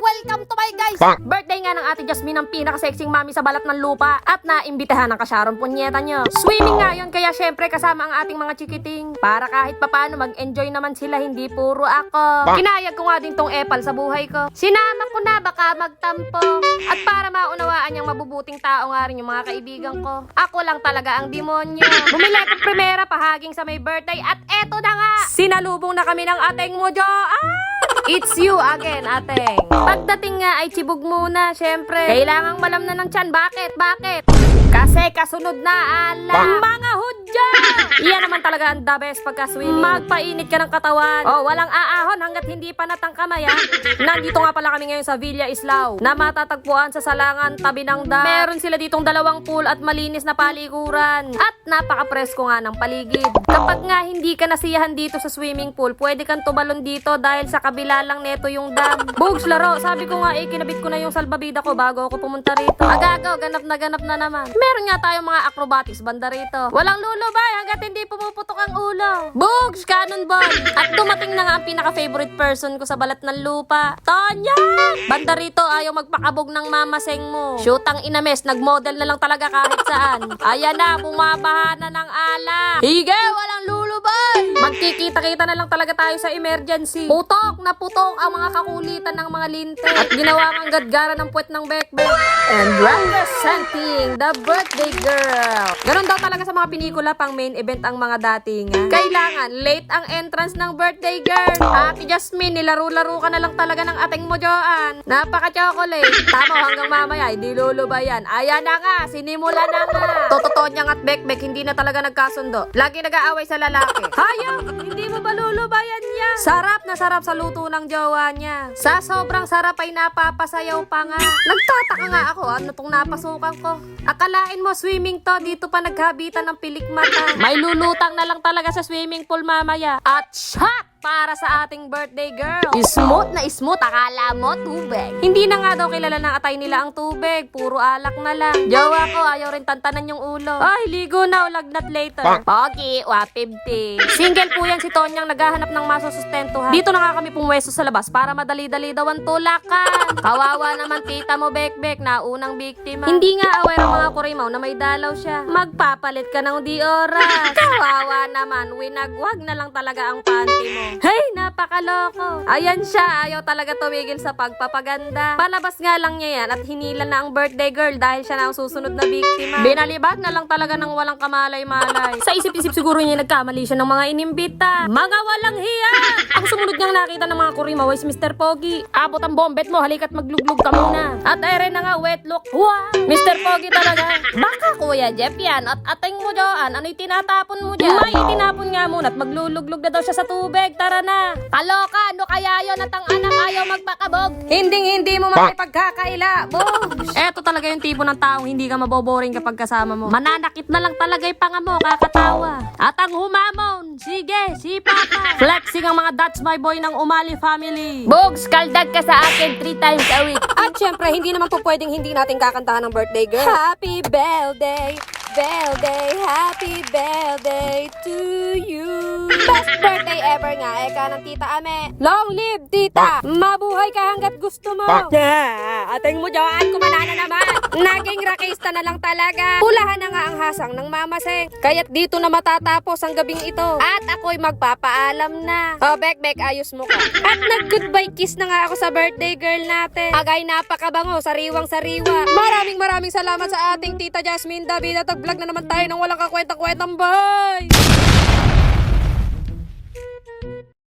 Welcome to my guys! Birthday nga ng Ate Jasmine ang pinaka-sexing mami sa balat ng lupa at naimbitahan ng kasyaron punyeta nyo. Swimming nga yun, kaya syempre kasama ang ating mga chikiting para kahit papano mag-enjoy naman sila, hindi puro ako. Kinayag ko nga din tong epal sa buhay ko. Sinama ko na baka magtampo. At para maunawaan niyang mabubuting tao nga rin yung mga kaibigan ko, ako lang talaga ang demonyo. Bumili akong primera pahaging sa may birthday at eto na nga! Sinalubong na kami ng ateng mo, Jo! It's you again, ateng. Pagdating nga ay tibog muna, syempre. Kailangang malam na ng tiyan. Bakit? Kasi kasunod na ala. Mga hudya! Iyan naman talaga ang the best pagka-swimming. Magpainit ka ng katawan. Oh, walang aahon hanggat hindi pa natangkamay, ha? Nandito nga pala kami ngayon sa Villa Islao na matatagpuan sa Salangan, tabi ng dam. Meron sila ditong 2 pool at malinis na palikuran. At napaka-presko nga ng paligid. Kapag nga hindi ka nasiyahan dito sa swimming pool, pwede kang tumalon dito dahil sa kabila lang neto yung dam. Bugs laro, sabi ko nga kinabit ko na yung salbabida ko bago ako pumunta rito. Agago, ganap na naman. Meron nga tayong mga acrobatics banda rito. Walang lulubay hanggat hindi pumuputok ang ulo. Bugs, cannonball. At dumating na nga ang pinaka-favorite person ko sa balat ng lupa. Tonya! Banda rito ayaw magpakabog ng mamaseng mo. Shoot ang inames, nag-model na lang talaga kahit saan. Ayan na, bumabaha na ng ala. Hige, walang lulubay. Magkikita-kita na lang talaga tayo sa emergency. Putok na putok ang mga kakulitan ng mga linte. At ginawa ang gadgara ng puwet ng bekbek. And representing the birthday girl. Ganon daw talaga sa mga pinikula pang main event ang mga datingan. Kailangan late ang entrance ng birthday girl. Ate Jasmine, nilaro-laro ka na lang talaga ng ateng mo, Joan. Napaka-chocolate. Tama hanggang mamaya, hindi lulubayan. Ayan na nga, sinimula na nga. Totoo niyang at bekbek, hindi na talaga nagkasundo. Lagi nag-aaway sa lalaki. Hayop, hindi mo ba lulubayan niya? Sarap na sarap sa luto ng jowa niya. Sa sobrang sarap ay napapasayaw pa nga. Nagtataka nga ako, ano tong napasukan ko. Akalain mo swimming to, dito pa naghabitan ng pilik mata. May lulutang na lang talaga sa swimming pool mamaya. At shot! Para sa ating birthday girl. Smooth na smooth, akala mo tubig. Hindi na nga daw kilala ng atay nila ang tubig. Puro alak na lang. Jowa ko, ayaw rin tantanan yung ulo. Ay, ligo na o lagnat later. Pogi, 150. Single po yan si Tonyang naghahanap ng masusustentuhan. Dito na nga kami pumwesto sa labas para madali-dali daw ang tulakan. Kawawa naman tita mo, Bekbek, na unang biktima. Hindi nga aware ang mga kurimaw na may dalaw siya. Magpapalit ka ng di oras. Kawawa naman, winagwag na lang talaga ang panty mo. Hey, napakaloko. Ayan siya, ayaw talaga tumigil sa pagpapaganda. Palabas nga lang niya yan at hinila na ang birthday girl dahil siya na ang susunod na biktima. Binalibag na lang talaga ng walang kamalay-malay. Sa isip-isip siguro niya nagkamali siya ng mga inimbita. Mga walang hiya! Ang sumunod niyang nakita ng mga kurimaw ay si Mr. Pogi. Abot ang bombet mo, halika't magluglug ka muna. At ere na nga, wet look. Wow! Mr. Pogi talaga. Baka Kuya Jeff yan at ateng mo Joan, ano'y tinatapon mo dyan? May itinapon nga muna at magluluglug na daw siya sa tubig. Tara na. Kaloka, ano kaya yun at ang anak ayaw magpakabog? Hindi mo makipagkakaila. Bogs! Eto talaga yung tipo ng taong hindi ka maboboring kapag kasama mo. Mananakit na lang talaga yung panga mo, kakatawa. At ang humamon, sige, si Papa. Flexing ang mga That's My Boy ng Umali family. Bogs, kaldag ka sa akin 3 times a week. At syempre, hindi naman po pwedeng hindi natin kakantahan ng birthday girl. Happy birthday, happy birthday to you. Best birthday ever nga, eka ng Tita Ame. Long live, Tita! Mabuhay ka hanggat gusto mo. Ateng mo Joan, kumana na naman. Naging rakista na lang talaga. Pulahan na nga ang hasang ng mamaseng. Kaya't dito na matatapos ang gabing ito. At ako'y magpapaalam na. Oh, Bekbek, ayos mo ka. At nag-goodbye kiss na nga ako sa birthday girl natin. Agay napakabango, sariwang-sariwa. Maraming salamat sa ating Tita Jasmine David at vlog na naman tayo ng walang kakwentang-kwentang. Bye!